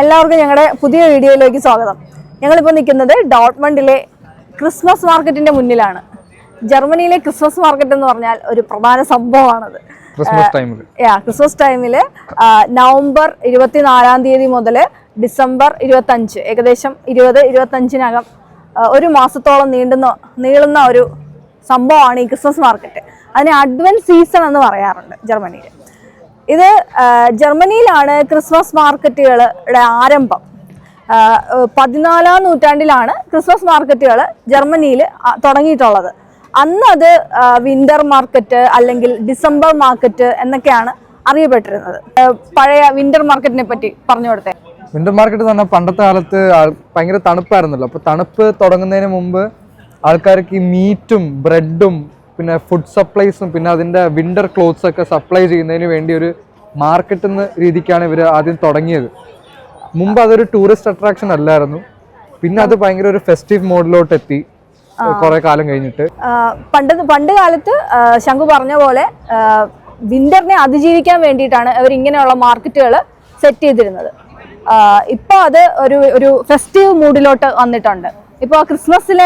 എല്ലാവർക്കും ഞങ്ങളുടെ പുതിയ വീഡിയോയിലേക്ക് സ്വാഗതം. ഞങ്ങളിപ്പോൾ നിൽക്കുന്നത് ഡോട്ട്മണ്ടിലെ ക്രിസ്മസ് മാർക്കറ്റിന്റെ മുന്നിലാണ്. ജർമ്മനിയിലെ ക്രിസ്മസ് മാർക്കറ്റ് എന്ന് പറഞ്ഞാൽ ഒരു പ്രധാന സംഭവമാണത്. ക്രിസ്മസ് ടൈമില് നവംബർ 24 മുതൽ ഡിസംബർ 25, ഏകദേശം 20-25 ഒരു മാസത്തോളം നീളുന്ന ഒരു സംഭവമാണ് ഈ ക്രിസ്മസ് മാർക്കറ്റ്. അതിനെ അഡ്വൻസ് സീസൺ എന്ന് പറയാറുണ്ട് ജർമ്മനിയിൽ. ഇത് ജർമ്മനിയിലാണ് ക്രിസ്മസ് മാർക്കറ്റുകളുടെ ആരംഭം. 14-ാം നൂറ്റാണ്ടിലാണ് ക്രിസ്മസ് മാർക്കറ്റുകൾ ജർമ്മനിയിൽ തുടങ്ങിയിട്ടുള്ളത്. അന്ന് അത് വിന്റർ മാർക്കറ്റ് അല്ലെങ്കിൽ ഡിസംബർ മാർക്കറ്റ് എന്നൊക്കെയാണ് അറിയപ്പെട്ടിരുന്നത്. പഴയ വിന്റർ മാർക്കറ്റിനെ പറ്റി പറഞ്ഞു കൊടുത്തേ. വിന്റർ മാർക്കറ്റ് എന്ന് പറഞ്ഞാൽ പണ്ടത്തെ കാലത്ത് ഭയങ്കര തണുപ്പായിരുന്നല്ലോ. അപ്പോൾ തണുപ്പ് തുടങ്ങുന്നതിന് മുമ്പ് ആൾക്കാർക്ക് ഈ മീറ്റും ബ്രെഡും പിന്നെ ഫുഡ് സപ്ലൈസും പിന്നെ അതിൻ്റെ വിന്റർ ക്ലോത്ത്സ് ഒക്കെ സപ്ലൈ ചെയ്യുന്നതിന് വേണ്ടി ഒരു മാർക്കറ്റ് എന്ന രീതിക്കാണ് ഇവർ ആദ്യം തുടങ്ങിയത്. മുമ്പ് അതൊരു ടൂറിസ്റ്റ് അട്രാക്ഷൻ അല്ലായിരുന്നു. പിന്നെ അത് ഭയങ്കര ഒരു ഫെസ്റ്റീവ് മോഡിലോട്ട് എത്തി കുറെ കാലം കഴിഞ്ഞിട്ട്. പണ്ട് കാലത്ത് ശംഖു പറഞ്ഞ പോലെ വിന്ററിനെ അതിജീവിക്കാൻ വേണ്ടിയിട്ടാണ് അവർ ഇങ്ങനെയുള്ള മാർക്കറ്റുകൾ സെറ്റ് ചെയ്തിരുന്നത്. ഇപ്പോൾ അത് ഒരു ഫെസ്റ്റീവ് മൂഡിലോട്ട് വന്നിട്ടുണ്ട്. ഇപ്പോൾ ക്രിസ്മസിൽ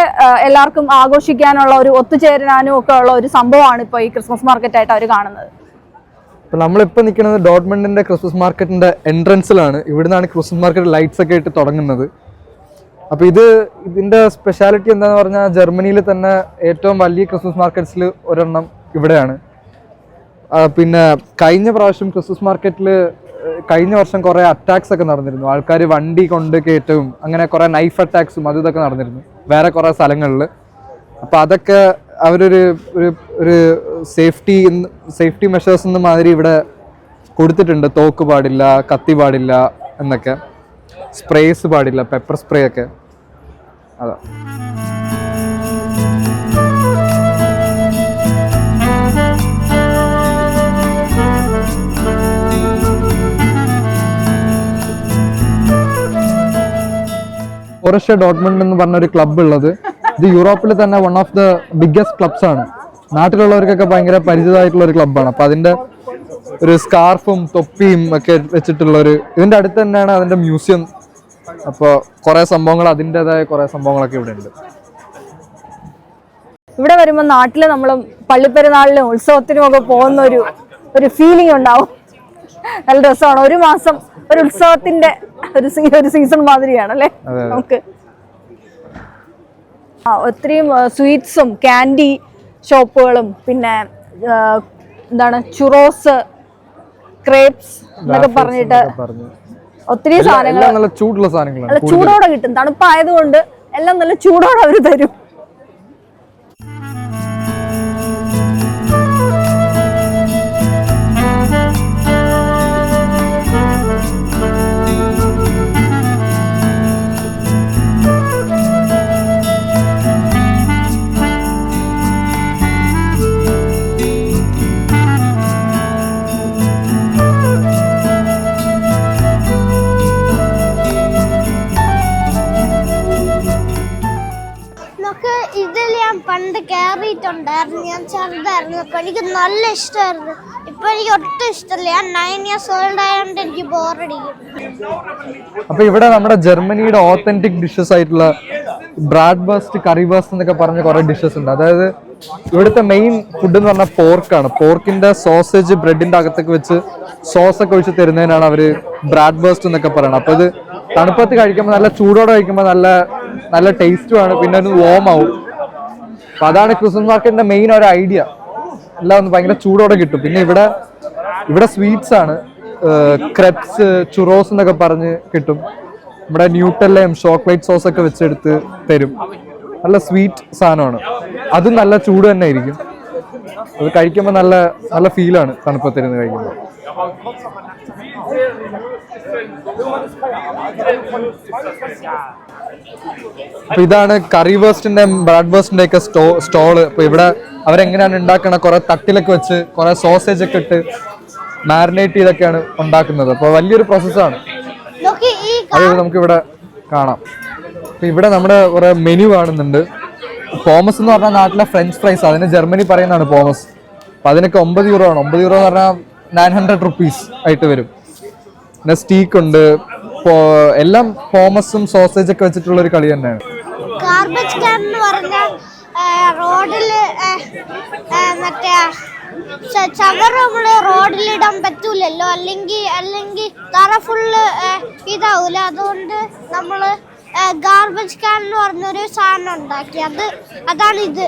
എല്ലാവർക്കും ആഘോഷിക്കാനുള്ള ഒരു ഒത്തുചേരാനും ഒക്കെ ഉള്ള ഒരു സംഭവമാണ് ഇപ്പോൾ ഈ ക്രിസ്മസ് മാർക്കറ്റായിട്ട് അവർ കാണുന്നത്. ഇപ്പം നമ്മളിപ്പോൾ നിൽക്കുന്നത് ഡോട്ട്മണ്ടിൻ്റെ ക്രിസ്മസ് മാർക്കറ്റിൻ്റെ എൻട്രൻസിലാണ്. ഇവിടുന്നാണ് ക്രിസ്മസ് മാർക്കറ്റ് ലൈറ്റ്സ് ഒക്കെ ആയിട്ട് തുടങ്ങുന്നത്. അപ്പോൾ ഇതിൻ്റെ സ്പെഷ്യാലിറ്റി എന്താണെന്ന് പറഞ്ഞാൽ ജർമ്മനിയിൽ തന്നെ ഏറ്റവും വലിയ ക്രിസ്മസ് മാർക്കറ്റ്സിൽ ഒരെണ്ണം ഇവിടെയാണ്. പിന്നെ കഴിഞ്ഞ പ്രാവശ്യം ക്രിസ്മസ് മാർക്കറ്റിൽ കഴിഞ്ഞ വർഷം കുറേ അറ്റാക്സ് ഒക്കെ നടന്നിരുന്നു. ആൾക്കാർ വണ്ടി കൊണ്ട് കയറ്റവും അങ്ങനെ കുറേ നൈഫ് അറ്റാക്സും ഇതൊക്കെ നടന്നിരുന്നു വേറെ കുറേ സ്ഥലങ്ങളിൽ. അപ്പോൾ അതൊക്കെ അവരൊരു ഒരു സേഫ്റ്റി മെഷേഴ്സ് എന്ന മാതിരി ഇവിടെ കൊടുത്തിട്ടുണ്ട്. തോക്ക് പാടില്ല, കത്തി പാടില്ല എന്നൊക്കെ, സ്പ്രേസ് പാടില്ല, പെപ്പർ സ്പ്രേ ഒക്കെ. അതാ ബോറുസിയ ഡോട്ട്മണ്ട് എന്ന് പറഞ്ഞ ഒരു ക്ലബ്ബ് ഉള്ളത്. ഇത് യൂറോപ്പിൽ തന്നെ one of the biggest clubs ആണ്. നാട്ടിലുള്ളവർക്കൊക്കെ ഭയങ്കര പരിചിതമായിട്ടുള്ള ഒരു ക്ലബ്ബാണ്. അപ്പോൾ അതിൻ്റെ ഒരു സ്കാർഫും തൊപ്പിയും ഒക്കെ വെച്ചിട്ടുള്ള ഇതിൻ്റെ അടുത്ത് തന്നെയാണ് അതിൻ്റെ മ്യൂസിയം. അപ്പോൾ കുറേ സംഭവങ്ങൾ, അതിൻ്റെതായ കുറേ സംഭവങ്ങളൊക്കെ ഇവിടെ ഉണ്ട്. ഇവിടെ വരുമ്പോൾ നാട്ടിൽ നമ്മൾ പള്ളിപ്പെരുന്നാളിനും ഉത്സവത്തിനും ഒക്കെ പോകുന്ന ഒരു ഫീലിംഗ് ഉണ്ടാവും. നല്ല രസമാണ്. ഒരു മാസം ഒരു ഉത്സവത്തിന്റെ ഒരു സീസൺ മാതിരിയാണ് അല്ലേ നമുക്ക്. ഒത്തിരിയും സ്വീറ്റ്സും ക്യാൻഡി ഷോപ്പുകളും പിന്നെ എന്താണ് ചുറോസ്, ക്രേപ്സ് എന്നൊക്കെ പറഞ്ഞിട്ട് ഒത്തിരി സാധനങ്ങൾ നല്ല ചൂടോടെ കിട്ടും. തണുപ്പായതുകൊണ്ട് എല്ലാം നല്ല ചൂടോടെ അവർ തരും. പണ്ട് കയറിയിട്ടുണ്ടായിരുന്നു. ഞാൻ ചെറുതായിരുന്നു അപ്പൊ എനിക്ക് നല്ല ഇഷ്ടമായിരുന്നു. ഇപ്പൊ എനിക്ക് ഒട്ടും ഇഷ്ടമല്ല. ഞാൻ 9 years old ആയതുകൊണ്ട് എനിക്ക് ബോറടിക്കും. അപ്പൊ ഇവിടെ നമ്മുടെ ജർമ്മനിയുടെ ഓത്തന്റിക് ഡിഷസ് ആയിട്ടുള്ള ബ്രാഡ് ബസ്റ്റ്, കറി ബസ്റ്റ് എന്നൊക്കെ പറഞ്ഞ കുറെ ഡിഷസ് ഉണ്ട്. അതായത് ഇവിടുത്തെ മെയിൻ ഫുഡ് എന്ന് പറഞ്ഞാൽ പോർക്കാണ്. പോർക്കിന്റെ സോസേജ് ബ്രെഡിന്റെ അകത്തൊക്കെ വെച്ച് സോസ് ഒക്കെ ഒഴിച്ച് തരുന്നതിനാണ് അവര് ബ്രാഡ് ബസ്റ്റ് എന്നൊക്കെ പറയുന്നത്. അപ്പൊ ഇത് തണുപ്പത്ത് കഴിക്കുമ്പോൾ നല്ല ചൂടോടെ കഴിക്കുമ്പോൾ നല്ല ടേസ്റ്റുമാണ്. പിന്നെ ഒരു വോം ആവും. അപ്പൊ അതാണ് ക്രിസ്മസ് മാർക്കറ്റിന്റെ മെയിൻ ഒരു ഐഡിയ. എല്ലാം ഒന്ന് ഭയങ്കര ചൂടോടെ കിട്ടും. പിന്നെ ഇവിടെ സ്വീറ്റ്സ് ആണ്. ക്രെപ്സ്, ചുറോസ് എന്നൊക്കെ പറഞ്ഞ് കിട്ടും. നമ്മുടെ ന്യൂട്ടെല്ലയും ചോക്ലേറ്റ് സോസ് ഒക്കെ വെച്ചെടുത്ത് തരും. നല്ല സ്വീറ്റ് സാധനമാണ്. അതും നല്ല ചൂട് തന്നെ ആയിരിക്കും. അത് കഴിക്കുമ്പോൾ നല്ല ഫീലാണ് തണുപ്പത്തിരുന്ന് കഴിക്കുമ്പോൾ. അപ്പൊ ഇതാണ് കറി ബേസ്റ്റിന്റെ ബ്രാഡ് ബേസ്റ്റിന്റെ ഒക്കെ സ്റ്റോള്. അപ്പൊ ഇവിടെ അവരെങ്ങനെയാണ് ഉണ്ടാക്കണ, കുറെ തട്ടിലൊക്കെ വെച്ച് കുറെ സോസേജ് ഒക്കെ ഇട്ട് മാരിനേറ്റ് ചെയ്തൊക്കെയാണ് ഉണ്ടാക്കുന്നത്. അപ്പൊ വലിയൊരു പ്രോസസ്സാണ്. അത് നമുക്കിവിടെ കാണാം. അപ്പൊ ഇവിടെ നമ്മുടെ കുറെ മെനു കാണുന്നുണ്ട്. പോമസ് എന്ന് പറഞ്ഞാൽ നാട്ടിലെ ഫ്രഞ്ച് ഫ്രൈസ്, അതിന് ജർമ്മനി പറയുന്നതാണ് പോമസ്. അപ്പൊ അതിനൊക്കെ 9 യൂറോ ആണ്. 9 യൂറോ എന്ന് പറഞ്ഞാൽ 900 rupees ആയിട്ട് വരും. പിന്നെ സ്റ്റീക്ക് ഉണ്ട്, എല്ലാം ഹോമസും സോസേജ് ഒക്കെ വെച്ചിട്ടുള്ള ഒരു കളി തന്നെയാണ്. ഗാർബേജ് ക്യാൻ എന്ന് പറഞ്ഞാൽ റോഡില് മറ്റേ ചവറ് നമ്മള് റോഡിലിടാൻ പറ്റൂലല്ലോ, അല്ലെങ്കിൽ തറ ഫുള്ള് ഇതാവൂല. അതുകൊണ്ട് നമ്മള് ഗാർബേജ് ക്യാൻ എന്ന് പറഞ്ഞൊരു സാധനം ഉണ്ടാക്കി. അതാണ് ഇത്.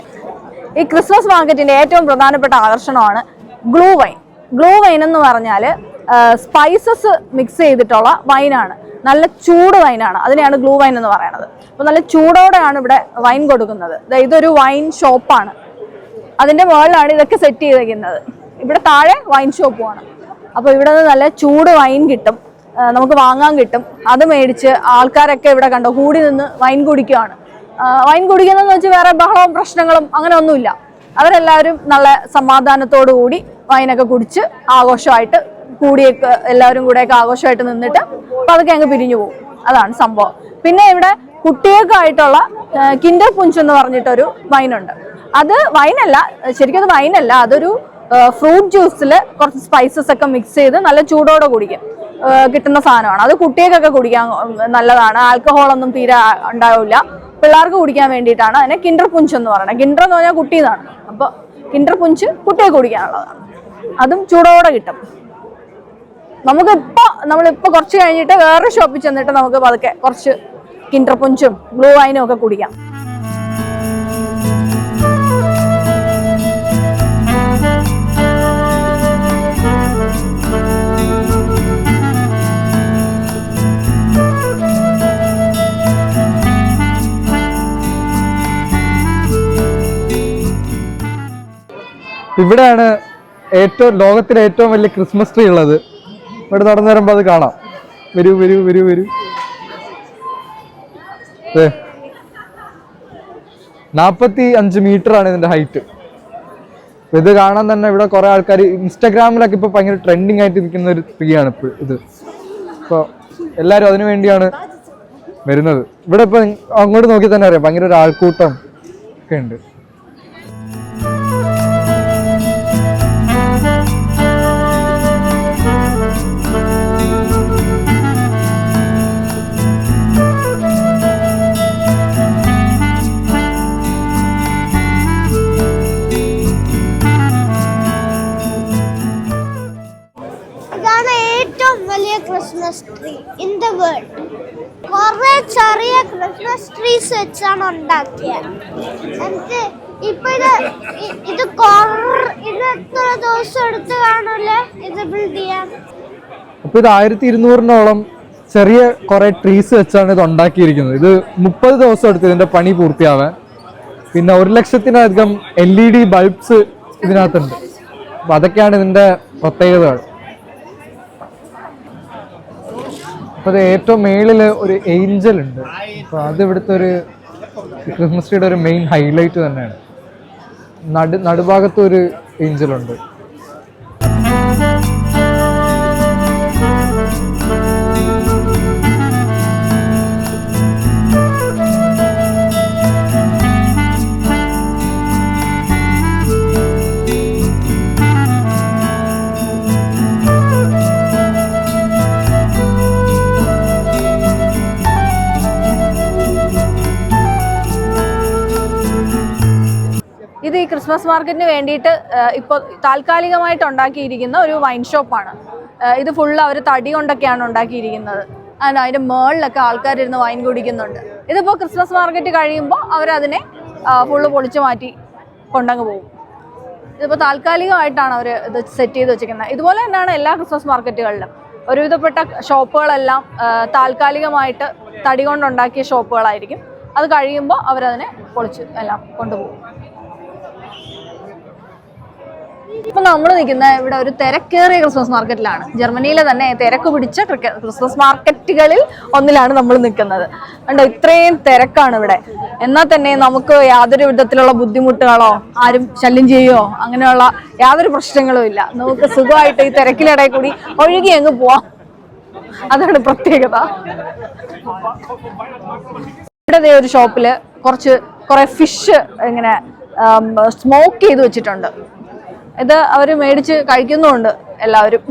ഈ ക്രിസ്മസ് മാർക്കറ്റിന്റെ ഏറ്റവും പ്രധാനപ്പെട്ട ആകർഷണമാണ് ഗ്ലൂ വൈൻ. ഗ്ലൂ വൈൻ എന്ന് പറഞ്ഞാൽ സ്പൈസസ് മിക്സ് ചെയ്തിട്ടുള്ള വൈനാണ്. നല്ല ചൂട് വൈനാണ്, അതിനെയാണ് ഗ്ലൂ വൈൻ എന്ന് പറയുന്നത്. അപ്പോൾ നല്ല ചൂടോടെയാണ് ഇവിടെ വൈൻ കൊടുക്കുന്നത്. ഇതൊരു വൈൻ ഷോപ്പാണ്, അതിന്റെ മുകളിലാണ് ഇതൊക്കെ സെറ്റ് ചെയ്തിരിക്കുന്നത്. ഇവിടെ താഴെ വൈൻ ഷോപ്പുമാണ്. അപ്പോൾ ഇവിടെ നിന്ന് നല്ല ചൂട് വൈൻ കിട്ടും, നമുക്ക് വാങ്ങാൻ കിട്ടും. അത് മേടിച്ച് ആൾക്കാരൊക്കെ ഇവിടെ കണ്ടോ കൂടി നിന്ന് വൈൻ കുടിക്കുകയാണ്. വൈൻ കുടിക്കുന്നതെന്ന് വെച്ചാൽ വേറെ ബഹളവും പ്രശ്നങ്ങളും അങ്ങനെ ഒന്നുമില്ല. അവരെല്ലാവരും നല്ല സമാധാനത്തോടു കൂടി വൈനൊക്കെ കുടിച്ച് ആഘോഷമായിട്ട് കൂടിയൊക്കെ എല്ലാവരും കൂടെയൊക്കെ ആഘോഷമായിട്ട് നിന്നിട്ട് അതൊക്കെ അങ്ങ് പിരിഞ്ഞു പോകും. അതാണ് സംഭവം. പിന്നെ ഇവിടെ കുട്ടികൾക്കായിട്ടുള്ള കിൻഡർ പുഞ്ച് എന്ന് പറഞ്ഞിട്ടൊരു വൈനുണ്ട്. അത് വൈനല്ല, ശരിക്കും അത് വൈനല്ല, അതൊരു ഫ്രൂട്ട് ജ്യൂസിൽ കുറച്ച് സ്പൈസസ് ഒക്കെ മിക്സ് ചെയ്ത് നല്ല ചൂടോടെ കുടിക്കും കിട്ടുന്ന സാധനമാണ്. അത് കുട്ടികൾക്കൊക്കെ കുടിക്കാൻ നല്ലതാണ്. ആൽക്കഹോളൊന്നും തീരെ ഉണ്ടാവില്ല. പിള്ളേർക്ക് കുടിക്കാൻ വേണ്ടിയിട്ടാണ് അതിനെ കിൻഡർ പുഞ്ച് എന്ന് പറയുന്നത്. കിൻഡർ എന്ന് പറഞ്ഞാൽ കുട്ടി എന്നാണ്. അപ്പോൾ കിൻഡർ പുഞ്ച് കുട്ടികൾക്ക് കുടിക്കാനുള്ളതാണ്. അതും ചൂടോടെ കിട്ടും. നമ്മളിപ്പോൾ കുറച്ച് കഴിഞ്ഞിട്ട് വേറെ ഷോപ്പിൽ ചെന്നിട്ട് നമുക്ക് പതുക്കെ കുറച്ച് കിൻഡർ പുഞ്ചും ഗ്ലൂ വൈനും ഒക്കെ കുടിക്കാം. ഇവിടെയാണ് ലോകത്തിലെ ഏറ്റവും വലിയ ക്രിസ്മസ് ട്രീ ഉള്ളത്. ഇവിടെ നടന്നു വരുമ്പോൾ അത് കാണാം. വരൂ വരൂ വരൂ വരൂ. 45 മീറ്ററാണ് ഇതിന്റെ ഹൈറ്റ്. ഇത് കാണാൻ തന്നെ ഇവിടെ കുറെ ആൾക്കാർ ഇൻസ്റ്റാഗ്രാമിലൊക്കെ ഇപ്പൊ ഭയങ്കര ട്രെൻഡിങ് ആയിട്ട് ഇരിക്കുന്ന ഒരു ട്രീ ആണ് ഇപ്പോൾ ഇത്. അപ്പോൾ എല്ലാവരും അതിനു വേണ്ടിയാണ് വരുന്നത്. ഇവിടെ ഇപ്പൊ അങ്ങോട്ട് നോക്കി തന്നെ അറിയാം, ഭയങ്കര ഒരു ആൾക്കൂട്ടം ഒക്കെ ഉണ്ട്. Christmas tree in the world. കുറെ ചെറിയ ക്രിസ്മസ് ട്രീസ് വെച്ചാണ് ഉണ്ടാക്കിയത്. എന്നിട്ട് ഇപ്പൊ ഇത് എത്ര ദിവസം എടുത്ത് കാണൂലേ ഇത് ബിൽഡ് ചെയ്യാൻ? അപ്പൊ ഇത് 1200-ഓളം ചെറിയ കുറെ ട്രീസ് വെച്ചാണ് ഇത് ഉണ്ടാക്കിയിരിക്കുന്നത്. ഇത് 30 ദിവസം എടുത്ത് ഇതിന്റെ പണി പൂർത്തിയാവാൻ. പിന്നെ 100,000-ലധികം LED ബൾബ്സ് ഇതിനകത്തുണ്ട്. അപ്പൊ അതൊക്കെയാണ് ഇതിന്റെ പ്രത്യേകതകൾ. അപ്പൊ അത് ഏറ്റവും മേളില് ഒരു ഏഞ്ചൽ ഉണ്ട്. അപ്പൊ അത് ഇവിടുത്തെ ഒരു ക്രിസ്മസ് ട്രീയുടെ ഒരു മെയിൻ ഹൈലൈറ്റ് തന്നെയാണ്. നടുഭാഗത്ത് ഒരു ഏഞ്ചൽ ഉണ്ട്. ഇത് ഈ ക്രിസ്മസ് മാർക്കറ്റിന് വേണ്ടിയിട്ട് ഇപ്പോൾ താൽക്കാലികമായിട്ട് ഉണ്ടാക്കിയിരിക്കുന്ന ഒരു വൈൻ ഷോപ്പാണ്. ഇത് ഫുള്ള് അവർ തടി കൊണ്ടൊക്കെയാണ് ഉണ്ടാക്കിയിരിക്കുന്നത്. അതിൻ്റെ മേളിലൊക്കെ ആൾക്കാരിരുന്ന് വൈൻ കുടിക്കുന്നുണ്ട്. ഇതിപ്പോൾ ക്രിസ്മസ് മാർക്കറ്റ് കഴിയുമ്പോൾ അവരതിനെ ഫുള്ള് പൊളിച്ചു മാറ്റി കൊണ്ടങ്ങ് പോകും. ഇതിപ്പോൾ താൽക്കാലികമായിട്ടാണ് അവർ ഇത് സെറ്റ് ചെയ്ത് വെച്ചിരിക്കുന്നത്. ഇതുപോലെ തന്നെയാണ് എല്ലാ ക്രിസ്മസ് മാർക്കറ്റുകളിലും. ഒരുവിധപ്പെട്ട ഷോപ്പുകളെല്ലാം താൽക്കാലികമായിട്ട് തടി കൊണ്ടുണ്ടാക്കിയ ഷോപ്പുകളായിരിക്കും. അത് കഴിയുമ്പോൾ അവരതിനെ പൊളിച്ച് എല്ലാം കൊണ്ടുപോകും. ഇപ്പൊ നമ്മൾ നിൽക്കുന്ന ഇവിടെ ഒരു തിരക്കേറിയ ക്രിസ്മസ് മാർക്കറ്റിലാണ്. ജർമ്മനിയിലെ തന്നെ തിരക്ക് പിടിച്ച ക്രിസ്മസ് മാർക്കറ്റുകളിൽ ഒന്നിലാണ് നമ്മൾ നിൽക്കുന്നത്. കണ്ടോ, ഇത്രയും തിരക്കാണ് ഇവിടെ. എന്നാൽ തന്നെ നമുക്ക് യാതൊരു വിധത്തിലുള്ള ബുദ്ധിമുട്ടുകളോ ആരും ശല്യം ചെയ്യുകയോ അങ്ങനെയുള്ള യാതൊരു പ്രശ്നങ്ങളും ഇല്ല. നമുക്ക് സുഖമായിട്ട് ഈ തിരക്കിലിടയിൽ കൂടി ഒഴുകി അങ്ങ് പോവാം. അതാണ് പ്രത്യേകത. ഇവിടെ ഒരു ഷോപ്പില് കുറെ ഫിഷ് ഇങ്ങനെ സ്മോക്ക് ചെയ്ത് വെച്ചിട്ടുണ്ട്. ഇത് അവർ മേടിച്ച് കഴിക്കുന്നുമുണ്ട് എല്ലാവരും.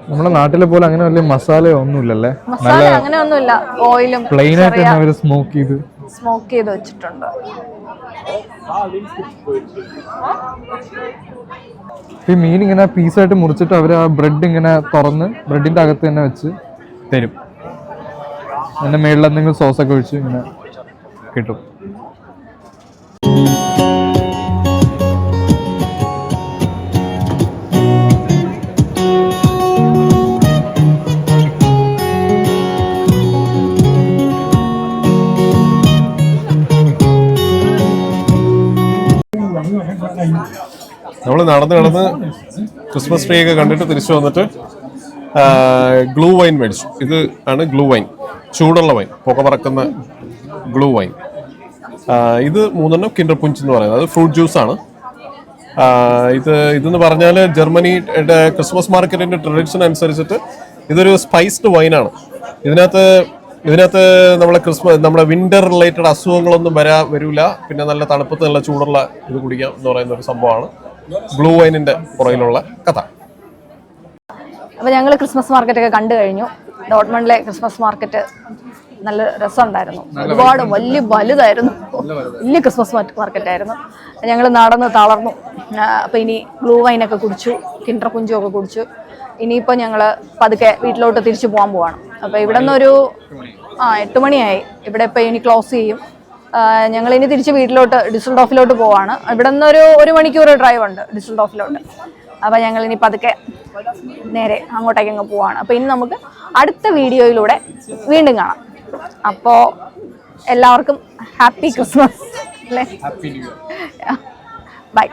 നമ്മുടെ നാട്ടിലെ പോലെ അങ്ങനെ വലിയ മസാലയോ ഒന്നുമില്ലല്ലേ? മസാല അങ്ങനെ ഒന്നുമില്ല, ഓയിലും പ്ലെയിൻ ആയിട്ട് തന്നെ അവര് സ്മോക്ക് ചെയ്ത് വെച്ചിട്ടുണ്ട്. ഈ മീൻ ഇങ്ങനെ പീസായിട്ട് മുറിച്ചിട്ട് അവർ ആ ബ്രെഡ് ഇങ്ങനെ തുറന്ന് ബ്രെഡിന്റെ അകത്ത് തന്നെ വെച്ച് തരും. അതിന്റെ മേളിൽ എന്തെങ്കിലും സോസൊക്കെ ഒഴിച്ച് ഇങ്ങനെ കിട്ടും. നമ്മൾ നടന്ന് ക്രിസ്മസ് ട്രീ ഒക്കെ കണ്ടിട്ട് തിരിച്ചു വന്നിട്ട് ഗ്ലൂ വൈൻ മേടിച്ചു. ഇത് ആണ് ഗ്ലൂ വൈൻ, ചൂടുള്ള വൈൻ, പുക പറക്കുന്ന ഗ്ലൂ വൈൻ. ഇത് 3 കിൻഡർ പുഞ്ച് എന്ന് പറയുന്നത്, അത് ഫ്രൂട്ട് ജ്യൂസാണ്. ഇതെന്ന് പറഞ്ഞാൽ ജർമ്മനിയുടെ ക്രിസ്മസ് മാർക്കറ്റിന്റെ ട്രഡീഷൻ അനുസരിച്ചിട്ട് ഇതൊരു സ്പൈസ്ഡ് വൈനാണ്. ഇതിനകത്ത് നമ്മുടെ വിന്റർ റിലേറ്റഡ് അസുഖങ്ങളൊന്നും വരില്ല. പിന്നെ നല്ല തണുപ്പത്ത് നല്ല ചൂടുള്ള ഇത് കുടിക്കാം എന്ന് പറയുന്ന ഒരു സംഭവമാണ് ഗ്ലൂ വൈനിന്റെ പുറകിലുള്ള കഥ. അപ്പോൾ ഞങ്ങൾ ക്രിസ്മസ് മാർക്കറ്റൊക്കെ കണ്ടു കഴിഞ്ഞു. ഡോട്ട്മണ്ടിലെ ക്രിസ്മസ് മാർക്കറ്റ് നല്ല രസമുണ്ടായിരുന്നു. ഒരുപാട് വലുതായിരുന്നു, വലിയ ക്രിസ്മസ് മാർക്കറ്റായിരുന്നു. ഞങ്ങൾ നടന്ന് തളർന്നു. അപ്പോൾ ഇനി ഗ്ലൂ വൈനൊക്കെ കുടിച്ചു, കിൻഡർ പുഞ്ചൊക്കെ കുടിച്ചു. ഇനിയിപ്പോൾ ഞങ്ങൾ പതുക്കെ വീട്ടിലോട്ട് തിരിച്ചു പോകാൻ പോവാണ്. അപ്പോൾ ഇവിടെ നിന്നൊരു 8 മണിയായി. ഇവിടെ ഇപ്പോൾ ഇനി ക്ലോസ് ചെയ്യും. ഞങ്ങളിനി തിരിച്ച് വീട്ടിലോട്ട് ഡിസൽഡോഫിലോട്ട് പോവാണ്. ഇവിടെ നിന്നൊരു 1 മണിക്കൂർ ഡ്രൈവ് ഉണ്ട് ഡിസൽഡോഫിലോട്ട്. അപ്പോൾ ഞങ്ങളിനി പതുക്കെ നേരെ അങ്ങോട്ടേക്ക് അങ്ങ് പോവാണ്. അപ്പോൾ ഇനി നമുക്ക് അടുത്ത വീഡിയോയിലൂടെ വീണ്ടും കാണാം. അപ്പോൾ എല്ലാവർക്കും ഹാപ്പി ക്രിസ്മസ് അല്ലേ? ബൈ.